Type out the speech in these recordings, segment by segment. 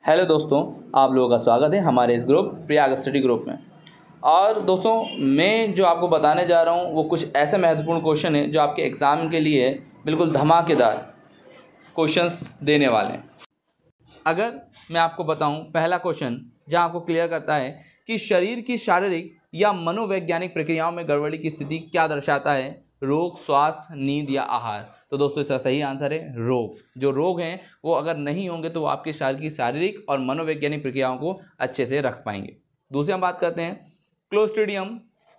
Hello दोस्तों, आप लोगों का स्वागत है हमारे इस ग्रुप प्रयाग स्टडी ग्रुप में। और दोस्तों, मैं जो आपको बताने जा रहा हूँ वो कुछ ऐसे महत्वपूर्ण क्वेश्चन है जो आपके एग्ज़ाम के लिए बिल्कुल धमाकेदार क्वेश्चंस देने वाले हैं। अगर मैं आपको बताऊं, पहला क्वेश्चन जहां आपको क्लियर करता है कि शरीर की शारीरिक या मनोवैज्ञानिक प्रक्रियाओं में गड़बड़ी की स्थिति क्या दर्शाता है, रोग, स्वास्थ्य, नींद या आहार। तो दोस्तों इसका सही आंसर है रोग। जो रोग हैं वो अगर नहीं होंगे तो वो आपके शरीर की शारीरिक और मनोवैज्ञानिक प्रक्रियाओं को अच्छे से रख पाएंगे। दूसरी हम बात करते हैं क्लोस्ट्रीडियम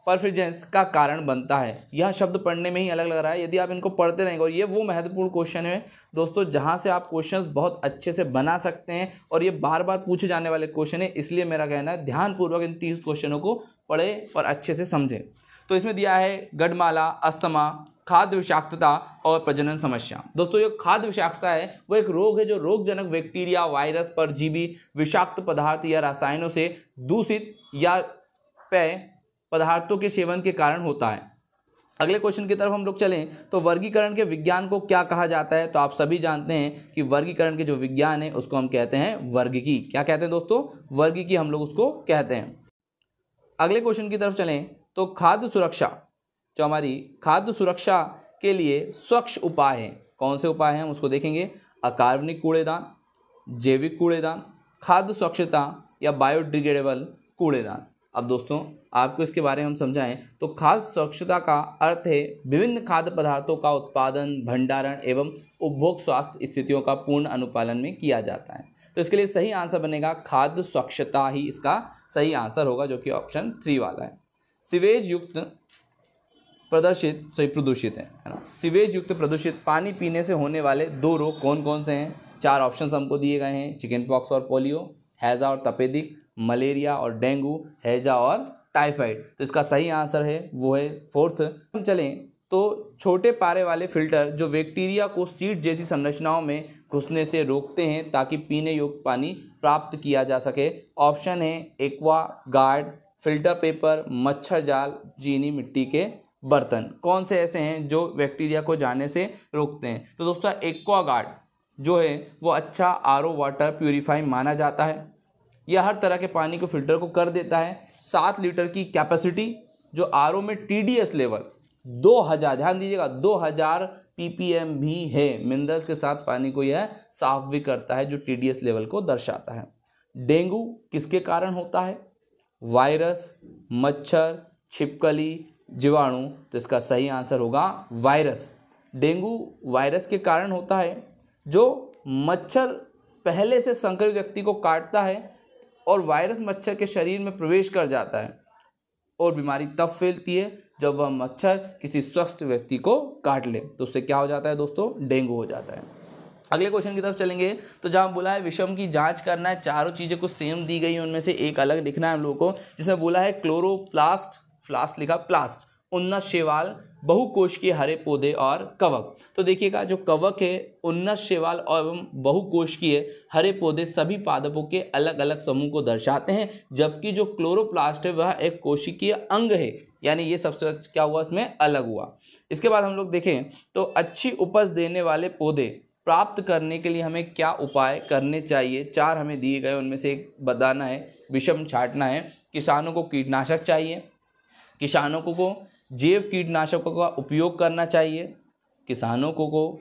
परफिजेंस का कारण बनता है। यह शब्द पढ़ने में ही अलग लग रहा है, यदि आप इनको पढ़ते रहेंगे, और ये वो महत्वपूर्ण क्वेश्चन है दोस्तों जहां से आप क्वेश्चंस बहुत अच्छे से बना सकते हैं और ये बार बार पूछे जाने वाले क्वेश्चन है। इसलिए मेरा कहना है ध्यानपूर्वक इन 30 क्वेश्चनों को पढ़ें और अच्छे से समझें। तो इसमें दिया है गडमाला, अस्थमा, खाद्य विषाक्तता और प्रजनन समस्या। दोस्तों जो खाद्य विषाक्तता है वो एक रोग है जो रोगजनक बैक्टीरिया, वायरस, परजीवी, विषाक्त पदार्थ या रसायनों से दूषित या पेय पदार्थों के सेवन के कारण होता है। अगले क्वेश्चन की तरफ हम लोग चलें तो वर्गीकरण के विज्ञान को क्या कहा जाता है। तो आप सभी जानते हैं कि वर्गीकरण के जो विज्ञान है उसको हम कहते हैं वर्गीकी। क्या कहते हैं दोस्तों? वर्गीकी हम लोग उसको कहते हैं। अगले क्वेश्चन की तरफ चलें तो खाद्य सुरक्षा, जो हमारी खाद्य सुरक्षा के लिए स्वच्छ उपाय हैं, कौन से उपाय हैं हम उसको देखेंगे। अकार्बनिक कूड़ेदान, जैविक कूड़ेदान, खाद्य स्वच्छता या बायोडिग्रेडेबल कूड़ेदान। अब दोस्तों आपको इसके बारे में हम समझाएं तो खाद्य स्वच्छता का अर्थ है विभिन्न खाद्य पदार्थों का उत्पादन, भंडारण एवं उपभोग स्वास्थ्य स्थितियों का पूर्ण अनुपालन में किया जाता है। तो इसके लिए सही आंसर बनेगा खाद्य स्वच्छता ही इसका सही आंसर होगा, जो कि ऑप्शन 3 वाला है। सीवेज युक्त प्रदूषित है ना। सीवेज युक्त प्रदूषित पानी पीने से होने वाले 2 रोग कौन कौन से हैं? 4 ऑप्शन हमको दिए गए हैं। चिकन पॉक्स और पोलियो, हैजा और तपेदिक, मलेरिया और डेंगू, हैजा और टाइफाइड। तो इसका सही आंसर है वो है 4th। हम चलें तो छोटे पारे वाले फिल्टर जो बैक्टीरिया को सीड जैसी संरचनाओं में घुसने से रोकते हैं ताकि पीने योग्य पानी प्राप्त किया जा सके। ऑप्शन है एक्वा गार्ड, फिल्टर पेपर, मच्छर जाल, चीनी मिट्टी के बर्तन। कौन से ऐसे हैं जो बैक्टीरिया को जाने से रोकते हैं? तो दोस्तों एक्वा गार्ड जो है वो अच्छा आरओ वाटर प्यूरिफाई माना जाता है। यह हर तरह के पानी को फिल्टर को कर देता है। 7 लीटर की कैपेसिटी, जो आरओ में टीडीएस लेवल 2000, ध्यान दीजिएगा 2000 ppm भी है। मिनरल्स के साथ पानी को यह साफ भी करता है, जो टीडीएस लेवल को दर्शाता है। डेंगू किसके कारण होता है? वायरस, मच्छर, छिपकली, जीवाणु। तो इसका सही आंसर होगा वायरस। डेंगू वायरस के कारण होता है। जो मच्छर पहले से संक्रमित व्यक्ति को काटता है और वायरस मच्छर के शरीर में प्रवेश कर जाता है, और बीमारी तब फैलती है जब वह मच्छर किसी स्वस्थ व्यक्ति को काट ले। तो उससे क्या हो जाता है दोस्तों? डेंगू हो जाता है। अगले क्वेश्चन की तरफ चलेंगे तो जहाँ बोला है विषम की जांच करना है, चारों चीज़ें कुछ सेम दी गई हैं, उनमें से एक अलग लिखना है हम लोगों को। जिसमें बोला है क्लोरोप्लास्ट, फ्लास्ट लिखा प्लास्ट, उन्नत शैवाल, बहुकोशिकीय हरे पौधे और कवक। तो देखिएगा जो कवक है, उन्नत शैवाल एवं बहुकोशिकीय हरे पौधे सभी पादपों के अलग अलग समूह को दर्शाते हैं, जबकि जो क्लोरोप्लास्ट है वह एक कोशिकीय अंग है, यानी ये सबसे क्या हुआ इसमें अलग हुआ। इसके बाद हम लोग देखें तो अच्छी उपज देने वाले पौधे प्राप्त करने के लिए हमें क्या उपाय करने चाहिए? 4 हमें दिए गए, उनमें से एक बताना है, विषम छांटना है। किसानों को कीटनाशक चाहिए, किसानों को जैव कीटनाशकों का उपयोग करना चाहिए, किसानों को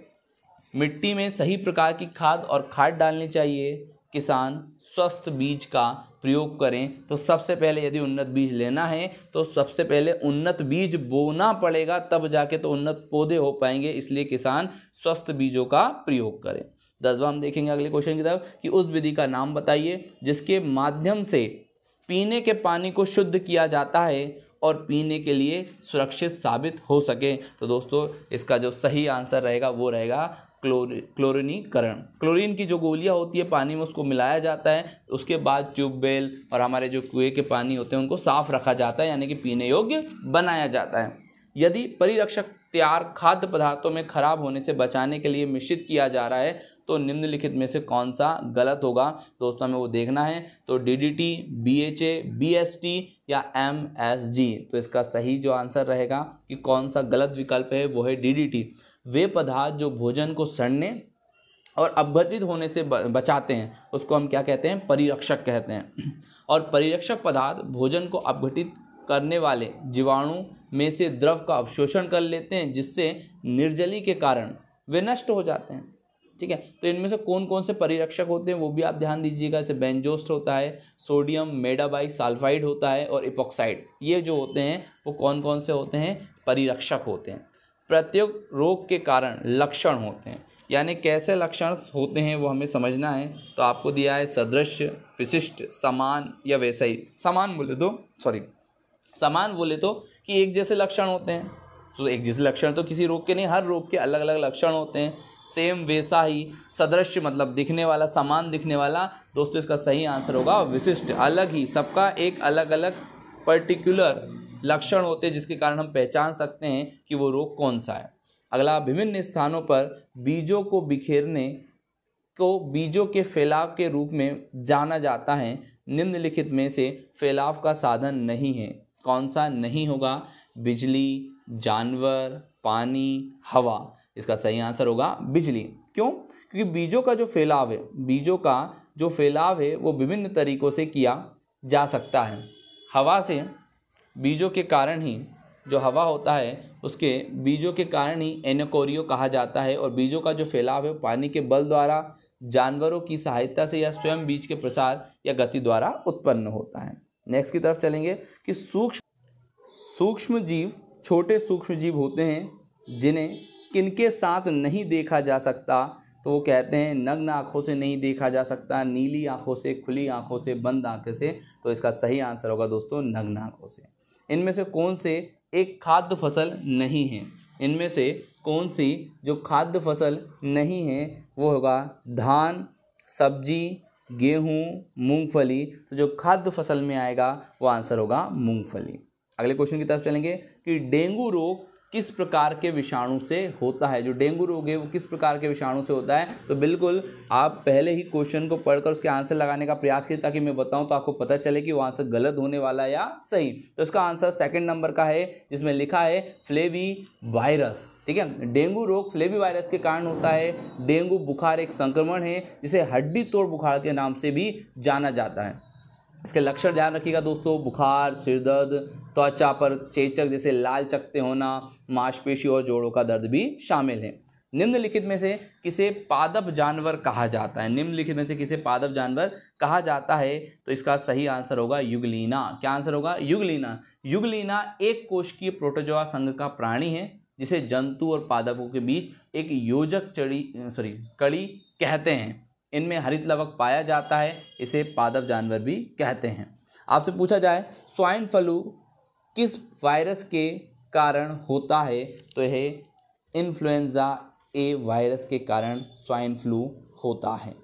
मिट्टी में सही प्रकार की खाद और खाद डालनी चाहिए, किसान स्वस्थ बीज का प्रयोग करें। तो सबसे पहले यदि उन्नत बीज लेना है तो सबसे पहले उन्नत बीज बोना पड़ेगा, तब जाके तो उन्नत पौधे हो पाएंगे। इसलिए किसान स्वस्थ बीजों का प्रयोग करें। 10वां हम देखेंगे अगले क्वेश्चन की तरफ कि उस विधि का नाम बताइए जिसके माध्यम से पीने के पानी को शुद्ध किया जाता है और पीने के लिए सुरक्षित साबित हो सके। तो दोस्तों इसका जो सही आंसर रहेगा वो रहेगा क्लोरीनीकरण। क्लोरीन की जो गोलियां होती है पानी में उसको मिलाया जाता है, उसके बाद ट्यूबवेल और हमारे जो कुएं के पानी होते हैं उनको साफ रखा जाता है, यानी कि पीने योग्य बनाया जाता है। यदि परिरक्षक तैयार खाद्य पदार्थों में खराब होने से बचाने के लिए मिश्रित किया जा रहा है तो निम्नलिखित में से कौन सा गलत होगा? दोस्तों हमें वो देखना है। तो डीडीटी, बीएचए, बीएसटी या एमएसजी। तो इसका सही जो आंसर रहेगा कि कौन सा गलत विकल्प है वो है डीडीटी। वे पदार्थ जो भोजन को सड़ने और अपघटित होने से बचाते हैं, उसको हम क्या कहते हैं, परिरक्षक कहते हैं। और परिरक्षक पदार्थ भोजन को अपघटित करने वाले जीवाणु में से द्रव का अवशोषण कर लेते हैं, जिससे निर्जली के कारण वे नष्ट हो जाते हैं। ठीक है, तो इनमें से कौन कौन से परिरक्षक होते हैं वो भी आप ध्यान दीजिएगा। जैसे बेंजोस्ट होता है, सोडियम मेटाबाई सल्फाइड होता है और इपॉक्साइड, ये जो होते हैं वो कौन कौन से होते हैं, परिरक्षक होते हैं। प्रत्येक रोग के कारण लक्षण होते हैं, यानी कैसे लक्षण होते हैं वो हमें समझना है। तो आपको दिया है सदृश, विशिष्ट, समान या वैसा ही। समान बोले तो कि एक जैसे लक्षण होते हैं, तो एक जैसे लक्षण तो किसी रोग के नहीं, हर रोग के अलग अलग लक्षण होते हैं। सेम वैसा ही, सदृश मतलब दिखने वाला, समान दिखने वाला। दोस्तों इसका सही आंसर होगा विशिष्ट, अलग ही, सबका एक अलग अलग पर्टिकुलर लक्षण होते हैं जिसके कारण हम पहचान सकते हैं कि वो रोग कौन सा है। अगला, विभिन्न स्थानों पर बीजों को बिखेरने को बीजों के फैलाव के रूप में जाना जाता है। निम्नलिखित में से फैलाव का साधन नहीं है, कौन सा नहीं होगा, बिजली, जानवर, पानी, हवा। इसका सही आंसर होगा बिजली। क्यों? क्योंकि बीजों का जो फैलाव है वो विभिन्न तरीकों से किया जा सकता है। हवा से, बीजों के कारण ही, जो हवा होता है उसके बीजों के कारण ही एनोकोरियो कहा जाता है। और बीजों का जो फैलाव है पानी के बल द्वारा, जानवरों की सहायता से या स्वयं बीज के प्रसार या गति द्वारा उत्पन्न होता है। नेक्स्ट की तरफ चलेंगे कि सूक्ष्म जीव, छोटे सूक्ष्म जीव होते हैं जिन्हें किनके साथ नहीं देखा जा सकता, तो वो कहते हैं नग्न आँखों से नहीं देखा जा सकता, नीली आँखों से, खुली आँखों से, बंद आँखों से। तो इसका सही आंसर होगा दोस्तों नग्न आँखों से। इनमें से कौन से एक खाद्य फसल नहीं है, इनमें से कौन सी जो खाद्य फसल नहीं है वो होगा धान, सब्जी, गेहूँ, मूंगफली। तो जो खाद्य फसल में आएगा वो आंसर होगा मूंगफली। अगले क्वेश्चन की तरफ चलेंगे कि डेंगू रोग किस प्रकार के विषाणु से होता है। जो डेंगू रोग है वो किस प्रकार के विषाणु से होता है, तो बिल्कुल आप पहले ही क्वेश्चन को पढ़कर उसके आंसर लगाने का प्रयास कीजिए, ताकि मैं बताऊं तो आपको पता चले कि वो आंसर गलत होने वाला है या सही। तो इसका आंसर सेकंड नंबर का है, जिसमें लिखा है फ्लेवी वायरस। ठीक है, डेंगू रोग फ्लेवी वायरस के कारण होता है। डेंगू बुखार एक संक्रमण है जिसे हड्डी तोड़ बुखार के नाम से भी जाना जाता है। इसके लक्षण ध्यान रखिएगा दोस्तों, बुखार, सिरदर्द, त्वचा पर चेचक जैसे लाल चकत्ते होना, मांसपेशी और जोड़ों का दर्द भी शामिल है। निम्नलिखित में से किसे पादप जानवर कहा जाता है, निम्नलिखित में से किसे पादप जानवर कहा जाता है, तो इसका सही आंसर होगा युगलीना। क्या आंसर होगा, युगलीना। युगलीना एक कोशिकीय प्रोटोजोआ संघ का प्राणी है जिसे जंतु और पादपों के बीच एक योजक कड़ी कहते हैं। इनमें हरित लवक पाया जाता है, इसे पादप जानवर भी कहते हैं। आपसे पूछा जाए स्वाइन फ्लू किस वायरस के कारण होता है, तो यह इन्फ्लुएंजा ए वायरस के कारण स्वाइन फ्लू होता है।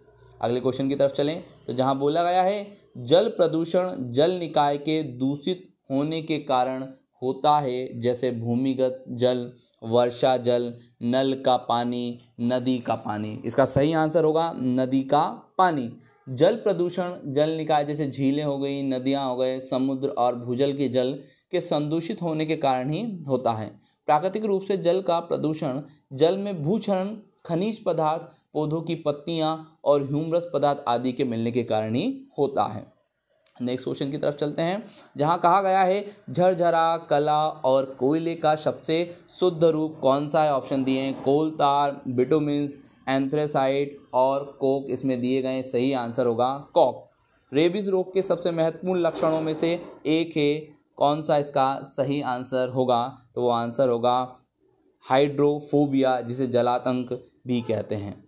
अगले क्वेश्चन की तरफ चलें, तो जहां बोला गया है जल प्रदूषण जल निकाय के दूषित होने के कारण होता है, जैसे भूमिगत जल, वर्षा जल, नल का पानी, नदी का पानी। इसका सही आंसर होगा नदी का पानी। जल प्रदूषण जल निकाय जैसे झीलें हो गई, नदियां हो गए, समुद्र और भूजल के जल के संदूषित होने के कारण ही होता है। प्राकृतिक रूप से जल का प्रदूषण जल में भूक्षरण, खनिज पदार्थ, पौधों की पत्तियां और ह्यूमरस पदार्थ आदि के मिलने के कारण ही होता है। नेक्स्ट क्वेश्चन की तरफ चलते हैं, जहां कहा गया है झरझरा, कला और कोयले का सबसे शुद्ध रूप कौन सा है। ऑप्शन दिए हैं कोल तार, बिटुमिन्स, एंथ्रेसाइट और कोक। इसमें दिए गए सही आंसर होगा कॉक। रेबीज रोग के सबसे महत्वपूर्ण लक्षणों में से एक है, कौन सा इसका सही आंसर होगा, तो वो आंसर होगा हाइड्रोफोबिया, जिसे जलातंक भी कहते हैं।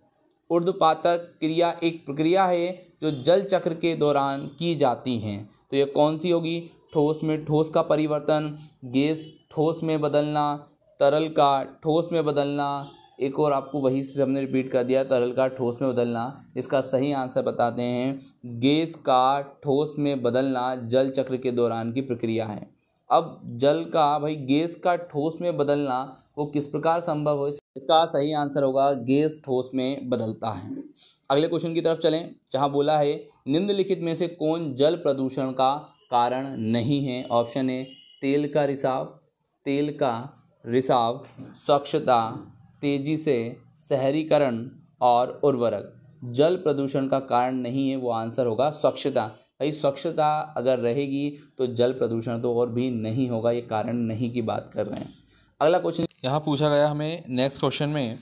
ऊर्ध्वपातक क्रिया एक प्रक्रिया है जो जल चक्र के दौरान की जाती हैं, तो ये कौन सी होगी। ठोस में ठोस का परिवर्तन, गैस ठोस में बदलना, तरल का ठोस में बदलना। एक और आपको वही से हमने रिपीट कर दिया, तरल का ठोस में बदलना। इसका सही आंसर बताते हैं गैस का ठोस में बदलना जल चक्र के दौरान की प्रक्रिया है। अब जल का भाई गैस का ठोस में बदलना वो किस प्रकार संभव हो, इसका सही आंसर होगा गैस ठोस में बदलता है। अगले क्वेश्चन की तरफ चलें, जहां बोला है निम्नलिखित में से कौन जल प्रदूषण का कारण नहीं है। ऑप्शन ए तेल का रिसाव, स्वच्छता, तेजी से शहरीकरण और उर्वरक। जल प्रदूषण का कारण नहीं है, वो आंसर होगा स्वच्छता। भाई स्वच्छता अगर रहेगी तो जल प्रदूषण तो और भी नहीं होगा, ये कारण नहीं की बात कर रहे हैं। अगला क्वेश्चन यहाँ पूछा गया हमें नेक्स्ट क्वेश्चन में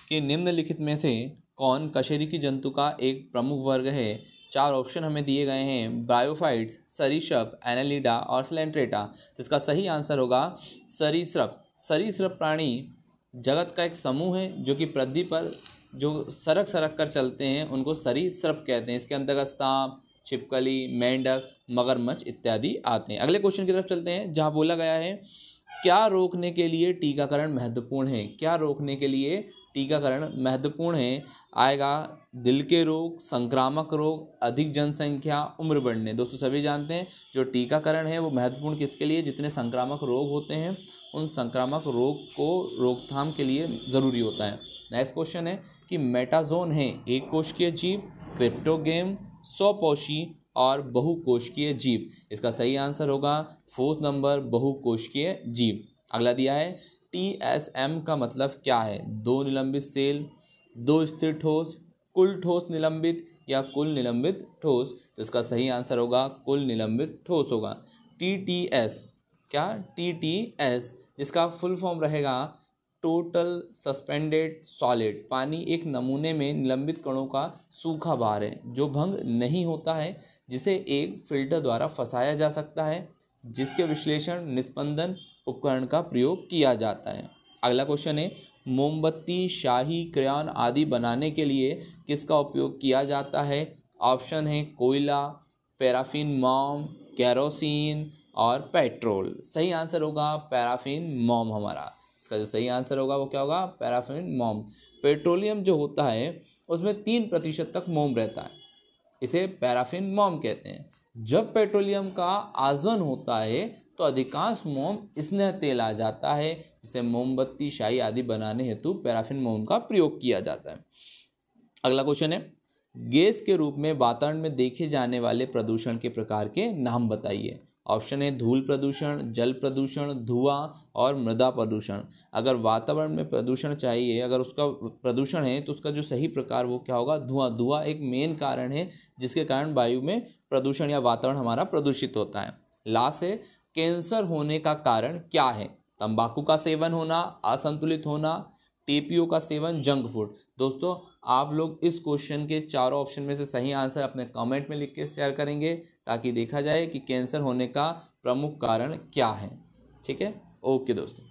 कि निम्नलिखित में से कौन कशेरुकी जंतु का एक प्रमुख वर्ग है। 4 ऑप्शन हमें दिए गए हैं, ब्रायोफाइट्स, सरीसृप, एनालिडा और स्लेंट्रेटा। तो इसका सही आंसर होगा सरीसृप। सरीसृप प्राणी जगत का एक समूह है जो कि पृथ्वी पर जो सरक सरक कर चलते हैं उनको सरीसृप कहते हैं। इसके अंतर्गत सांप, छिपकली, मेंढक, मगरमच्छ इत्यादि आते हैं। अगले क्वेश्चन की तरफ चलते हैं जहाँ बोला गया है क्या रोकने के लिए टीकाकरण महत्वपूर्ण है। क्या रोकने के लिए टीकाकरण महत्वपूर्ण है। आएगा दिल के रोग, संक्रामक रोग, अधिक जनसंख्या, उम्र बढ़ने। दोस्तों सभी जानते हैं जो टीकाकरण है वो महत्वपूर्ण किसके लिए, जितने संक्रामक रोग होते हैं उन संक्रामक रोग को रोकथाम के लिए ज़रूरी होता है। नेक्स्ट क्वेश्चन है कि मेटाजोन है एक कोशिकीय जीव, क्रिप्टोगेम, स्वपोषी और बहुकोशिकीय जीव। इसका सही आंसर होगा 4th नंबर बहुकोशिकीय जीव। अगला दिया है TSM का मतलब क्या है। 2 निलंबित सेल, 2 स्थिर ठोस, कुल ठोस निलंबित या कुल निलंबित ठोस। तो इसका सही आंसर होगा कुल निलंबित ठोस होगा। TTS क्या, TTS जिसका फुल फॉर्म रहेगा टोटल सस्पेंडेड सॉलिड। पानी एक नमूने में निलंबित कणों का सूखा भार है जो भंग नहीं होता है, जिसे एक फिल्टर द्वारा फंसाया जा सकता है, जिसके विश्लेषण निस्पंदन उपकरण का प्रयोग किया जाता है। अगला क्वेश्चन है मोमबत्ती, शाही, क्रेयॉन आदि बनाने के लिए किसका उपयोग किया जाता है। ऑप्शन है कोयला, पैराफिन मोम, केरोसिन और पेट्रोल। सही आंसर होगा पैराफिन मोम हमारा। इसका जो सही आंसर होगा वो क्या होगा, पैराफिन मोम। पेट्रोलियम जो होता है उसमें 3% तक मोम रहता है, इसे पैराफिन मोम कहते हैं। जब पेट्रोलियम का आज़न होता है तो अधिकांश मोम स्नेह तेल आ जाता है, जिसे मोमबत्ती, शाही आदि बनाने हेतु पैराफिन मोम का प्रयोग किया जाता है। अगला क्वेश्चन है गैस के रूप में वातावरण में देखे जाने वाले प्रदूषण के प्रकार के नाम बताइए। ऑप्शन है धूल प्रदूषण, जल प्रदूषण, धुआं और मृदा प्रदूषण। अगर वातावरण में प्रदूषण चाहिए, अगर उसका प्रदूषण है तो उसका जो सही प्रकार वो क्या होगा, धुआं। धुआं एक मेन कारण है जिसके कारण वायु में प्रदूषण या वातावरण हमारा प्रदूषित होता है। लास्ट है कैंसर होने का कारण क्या है। तंबाकू का सेवन होना, असंतुलित होना, टेपियो का सेवन, जंक फूड। दोस्तों आप लोग इस क्वेश्चन के चारों ऑप्शन में से सही आंसर अपने कमेंट में लिख के शेयर करेंगे ताकि देखा जाए कि कैंसर होने का प्रमुख कारण क्या है। ठीक है, ओके दोस्तों।